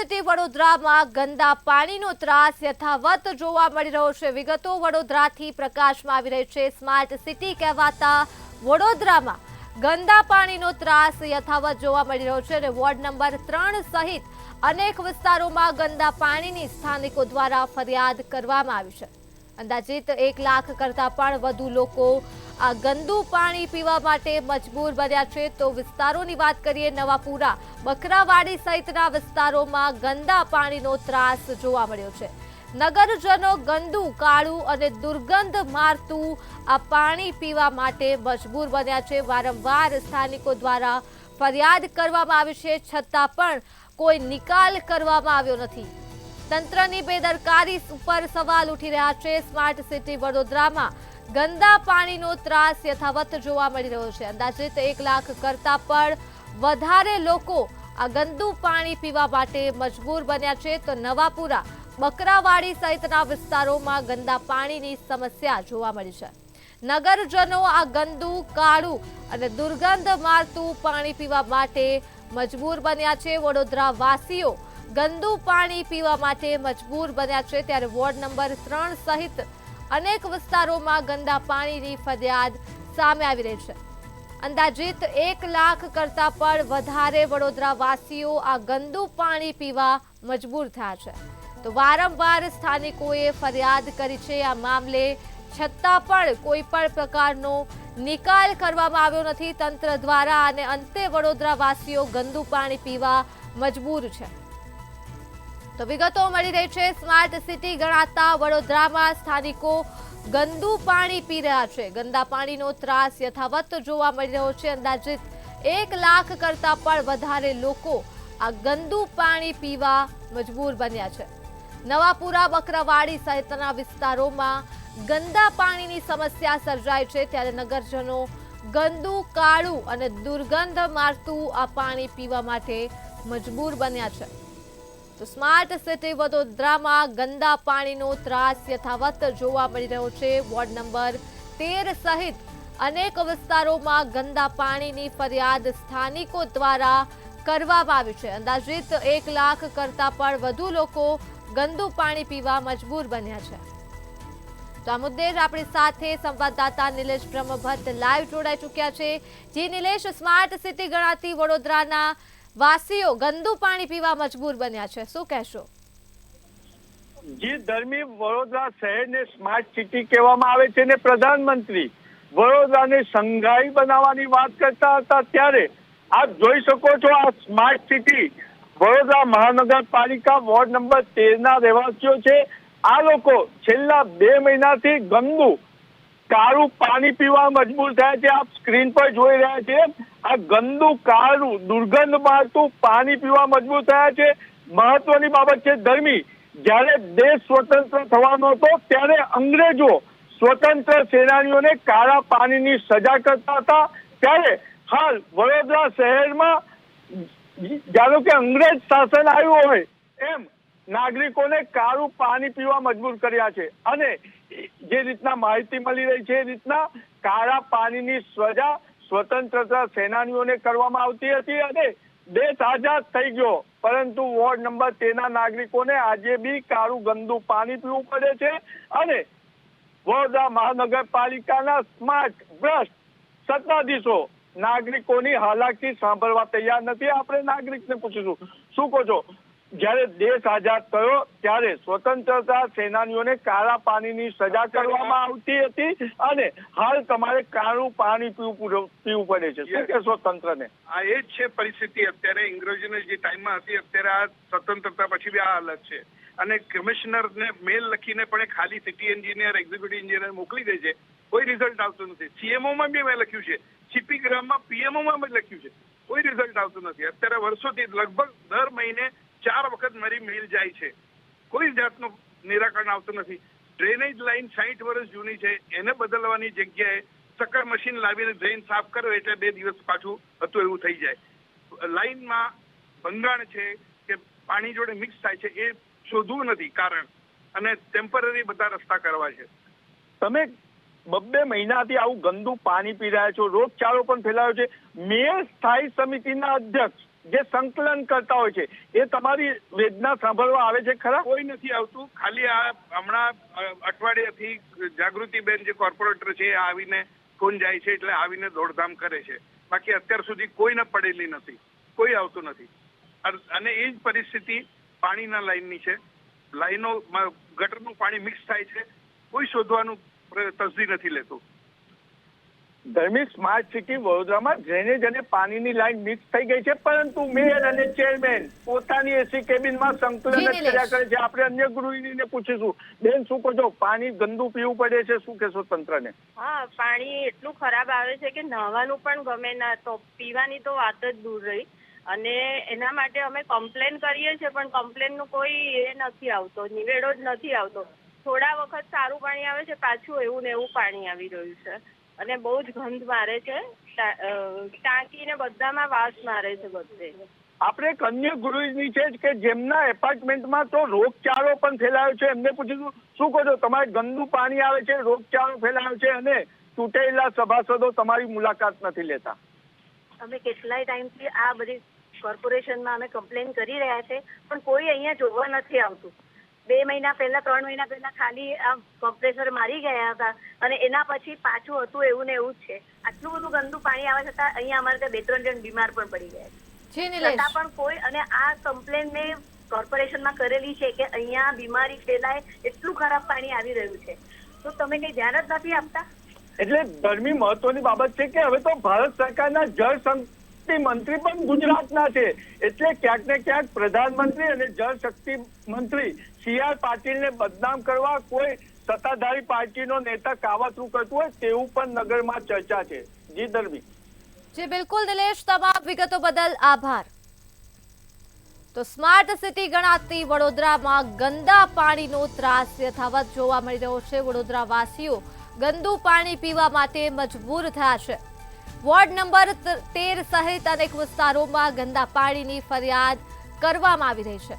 City વડોદરામાં ગંદા પાણીનો ત્રાસ યથાવત જોવા મળી રહ્યો છે। વિગતો વડોદરાથી પ્રકાશમાં આવી રહી છે। સ્માર્ટ સિટી કહેવાતા વડોદરામાં ગંદા પાણીનો ત્રાસ યથાવત જોવા મળી રહ્યો છે અને વોર્ડ નંબર 3 સહિત અનેક વિસ્તારોમાં ગંદા પાણીની સ્થાનિકો દ્વારા ફરિયાદ કરવામાં આવી છે। અંદાજિત 1 લાખ કરતાં પણ વધુ લોકો આ ગંદુ પાણી પીવા માટે મજબૂર બન્યા છે। તો વિસ્તારોની વાત કરીએ, નવાપુરા, બકરાવાડી સહિતના વિસ્તારોમાં ગંદા પાણીનો ત્રાસ જોવા મળ્યો છે। નગરજનો ગંદુ, કાળું અને દુર્ગંધ મારતું આ પાણી પીવા માટે મજબૂર બન્યા છે। વારંવાર સ્થાનિકો દ્વારા ફરિયાદ કરવામાં આવી છે, છતાં પણ કોઈ નિકાલ કરવામાં આવ્યો નથી। તંત્રની બેદરકારી ઉપર સવાલ ઉઠી રહ્યા છે। સ્માર્ટ સિટી વડોદરામાં ગંદા પાણીનો ત્રાસ યથાવત જોવા મળી રહ્યો છે। અંદાજિત 1 લાખ કરતાં પણ વધારે લોકો આ ગંદુ પાણી પીવા માટે મજબૂર બન્યા છે। તો નવાપુરા, બકરાવાડી સહિતના વિસ્તારોમાં ગંદા પાણીની સમસ્યા જોવા મળી છે। નગરજનો આ ગંદુ, કાળું અને દુર્ગંધ મારતું પાણી પીવા માટે મજબૂર બન્યા છે। વડોદરા વાસીઓ ગંદુ પાણી પીવા માટે મજબૂર બન્યા છે, ત્યારે વોર્ડ નંબર 3 સહિત અનેક વિસ્તારોમાં ગંદા પાણીની ફરિયાદ સામે આવી રહી છે। અંદાજિત 1 લાખ કરતાં પણ વધારે વડોદરા વાસીઓ આ ગંદુ પાણી પીવા મજબૂર થયા છે। તો વારંવાર સ્થાનિકોએ ફરિયાદ કરી છે આ મામલે, છતાં પણ કોઈ પણ પ્રકારનો નિકાલ કરવામાં આવ્યો નથી તંત્ર દ્વારા અને અંતે વડોદરા વાસીઓ ગંદુ પાણી પીવા મજબૂર છે। તો વિગતો મળી રહી છે, સ્માર્ટ સિટી ગણાતા વડોદરામાં સ્થાનિકો ગંદુ પાણી પી રહ્યા છે। ગંદા પાણીનો ત્રાસ યથાવત જોવા મળી રહ્યો છે। અંદાજિત 1 લાખ કરતાં પણ વધારે લોકો આ ગંદુ પાણી પીવા મજબૂર બન્યા છે। નવાપુરા, બકરાવાડી સહિતના વિસ્તારોમાં ગંદા પાણીની સમસ્યા સર્જાય છે, ત્યારે નગરજનો ગંદુ, કાળું અને દુર્ગંધ મારતું આ પાણી પીવા માટે મજબૂર બન્યા છે। તો સ્માર્ટ સિટી વડોદરામાં ગંદા પાણીનો ત્રાસ યથાવત જોવા મળી રહ્યો છે। વોર્ડ નંબર 13 સહિત અનેક વિસ્તારોમાં ગંદા પાણીની ફરિયાદ સ્થાનિકો દ્વારા કરવામાં આવી છે। અંદાજિત 1 લાખ કરતાં પણ વધુ લોકો ગંદુ પાણી પીવા મજબૂર બન્યા છે। તો આ મુદ્દે જ આપણી સાથે સંવાદદાતા નિલેશ બ્રહ્મભટ્ટ લાઈવ જોડાઈ ચૂક્યા છે। જી નિલેશ, સ્માર્ટ સિટી ગણાતી વડોદરાના વાસીઓ ગંદુ પાણી પીવા મજબૂર બન્યા છે, શું કહેશો? જી ધર્મી, વડોદરા શહેરને સ્માર્ટ સિટી કહેવામાં આવે છે ને પ્રધાનમંત્રી વડોદરાને સંઘાઈ બનાવવાની વાત કરતા હતા, ત્યારે આપ જોઈ શકો છો આ સ્માર્ટ સિટી વડોદરા મહાનગરપાલિકા વોર્ડ નંબર 13 ના રહેવાસીઓ છે। આ લોકો છેલ્લા 2 મહિનાથી ગંદુ, કાળું પાણી પીવા મજબૂર થયા છે। આપ સ્ક્રીન પર જોઈ રહ્યા છે, આ ગંદુ, કાળું, દુર્ગંધ મારતું પાણી પીવા મજબૂર થયા છે। મહત્વની બાબત છે ધર્મી, જ્યારે દેશ સ્વતંત્ર થવાનો હતો ત્યારે અંગ્રેજો સ્વતંત્ર સેનાનીઓને કાળા પાણીની સજા કરતા હતા, ત્યારે હાલ વડોદરા શહેરમાં જાણો કે અંગ્રેજ શાસન આવ્યું હોય એમ નાગરિકોને કાળું પાણી પીવા મજબૂર કર્યા છે। અને જે રીતના માહિતી મળી રહી છે એ રીતના કાળા પાણીની સજા સ્વતંત્રતા સેનાનીઓને કરવામાં આવતી હતી અને દેશ આઝાદ થઈ ગયો, પરંતુ વોર્ડ નંબર 13 ના નાગરિકોને આજે બી કાળું, ગંદુ પાણી પીવું પડે છે। અને વડોદરા મહાનગરપાલિકાના સ્માર્ટ, ભ્રષ્ટ સત્તાધીશો નાગરિકોની હાલાકી સાંભળવા તૈયાર નથી। આપણે નાગરિકને પૂછીશું, શું કહો છો? જ્યારે દેશ આઝાદ થયો ત્યારે સ્વતંત્રતા સેનાનીઓને કાળા પાણીની સજા કરવામાં આવતી હતી અને હાલ તમારે કાળું પાણી પીવું પડે છે, શું કહેશો તંત્રને? આ એ જ છે પરિસ્થિતિ અત્યારે અંગ્રેજોની જે ટાઈમમાં હતી, અત્યારે આ સ્વતંત્રતા પછી બી આ હાલત છે। અને કમિશનરને મેલ લખીને પણ ખાલી સિટી એન્જિનિયર, એક્ઝિક્યુટિવ એન્જિનિયર મોકલી દે છે, કોઈ રિઝલ્ટ આવતું નથી। સીએમઓમાં બી મેં લખ્યું છે, સીપી ગ્રામમાં, પીએમઓમાં બી લખ્યું છે, કોઈ રિઝલ્ટ આવતું નથી। અત્યારે વર્ષોથી લગભગ દર મહિને 4 વખત મારી મેલ જાય છે, કોઈ જાતનું નિરાકરણ આવતું નથી। ડ્રેનેજ લાઈન 60 વર્ષ જૂની છે, એને બદલવાની જગ્યાએ સકર મશીન લાવીને ડ્રેન સાફ કરો એટલે 2 દિવસ પાછું હતું એવું થઈ જાય। લાઈનમાં ભંગાણ છે કે પાણી જોડે મિક્સ થાય છે એ શોધવું નથી કારણ, અને ટેમ્પરરી બધા રસ્તા કરવા છે। તમે 2 મહિનાથી આવું ગંદુ પાણી પી રહ્યા છો, રોગચાળો પણ ફેલાયો છે। મેયર સ્થાયી સમિતિના અધ્યક્ષ જે સંકલન કરતા હોય છે એ તમારી વેદના સાંભળવા આવે છે ખરા? કોઈ નથી આવતું. ખાલી આ હમણાં અઠવાડિયાથી જાગૃતિબેન જે કોર્પોરેટર છે એ આવીને કોણ જાય છે એટલે આવીને દોડધામ કરે છે. બાકી અત્યાર સુધી કોઈને પડેલી નથી, કોઈ આવતું નથી. અને એ જ પરિસ્થિતિ પાણીના લાઈનની છે. લાઈનો ગટરનું પાણી મિક્સ થાય છે, કોઈ શોધવાનું તસદી નથી લેતું. ધર્મી, સ્માર્ટ સિટી વડોદરામાં ડ્રેનેજ અને પાણીની લાઈન મિક્સ થઈ ગઈ છે, પરંતુ મેયર અને ચેરમેન પોતાની એસી કેબિનમાં સંકલન જ કર્યા કરે છે. આપણે અન્ય ગૃહિણીને પૂછીશું. બેન, શું કહો છો? પાણી ગંદુ પીવું પડે છે, શું કહેશો તંત્રને? હા, પાણી એટલું ખરાબ આવે છે કે નહાવાનું પણ ગમે ના, તો પીવાની તો વાત જ દૂર રહી. અને એના માટે અમે કમ્પ્લેન કરીએ છીએ, પણ કમ્પ્લેનનું કોઈ એ નથી આવતો, નિવેડો જ નથી આવતો. થોડા વખત સારું પાણી આવે છે, પાછું એવું ને એવું પાણી આવી રહ્યું છે અને બહુ જ ગંધ મારે છે. ટાંકી ને બધામાં વાસ મારે છે બધે. આપણે એક અન્ય ગૃહિણી છે કે જેમના એપાર્ટમેન્ટમાં તો રોગચાળો પણ ફેલાયો છે, એમને પૂછીશું. શું કહો છો? તમારે ગંદુ પાણી આવે છે, રોગચાળો ફેલાયો છે અને તૂટેલા સભાસદો તમારી મુલાકાત નથી લેતા. અમે કેટલાય ટાઈમથી આ બધી કોર્પોરેશનમાં અમે કમ્પ્લેન કરી રહ્યા છે, પણ કોઈ અહીંયા જોવા નથી આવતું. 2 મહિના પહેલા 3 મહિના પહેલા ખાલી આ કમ્પ્રેસર મારી ગયા હતા અને એના પછી પાછું હતું એવું ને એવું જ છે. આટલું બધું ગંદુ પાણી આવે છતાં અહીંયા અમારે ત્યાં 2-3 જણ બીમાર પણ પડી ગયા છે. છતાં પણ કોઈ, અને આ કમ્પ્લેન મેં કોર્પોરેશનમાં કરેલી છે કે અહીંયા બીમારી ફેલાય એટલું ખરાબ પાણી આવી રહ્યું છે, તો તમે કઈ ધ્યાન જ નથી આપતા. એટલે ધર્મી, મહત્વની બાબત છે કે હવે તો ભારત સરકારના જળ શક્તિ મંત્રી પણ ગુજરાતના છે. એટલે ક્યાંક ને ક્યાંક પ્રધાનમંત્રી અને જળ શક્તિ મંત્રી CR પાટીલને બદનામ કરવા કોઈ સત્તાધારી પાર્ટીનો નેતા કાવતરું કરતું હોય તેવું પણ નગરમાં ચર્ચા છે. જી ધર્મી. જી બિલકુલ નિલેશ, તમામ વિગતો બદલ આભાર. તો સ્માર્ટ સિટી ગણાતી વડોદરામાં ગંદા પાણીનો ત્રાસ યથાવત જોવા મળી રહ્યો છે. વડોદરા વાસીઓ ગંદુ પાણી પીવા માટે મજબૂર થયા છે. વોર્ડ નંબર 13 સહિત અનેક વિસ્તારોમાં ગંદા પાણીની ફરિયાદ કરવામાં આવી રહી છે.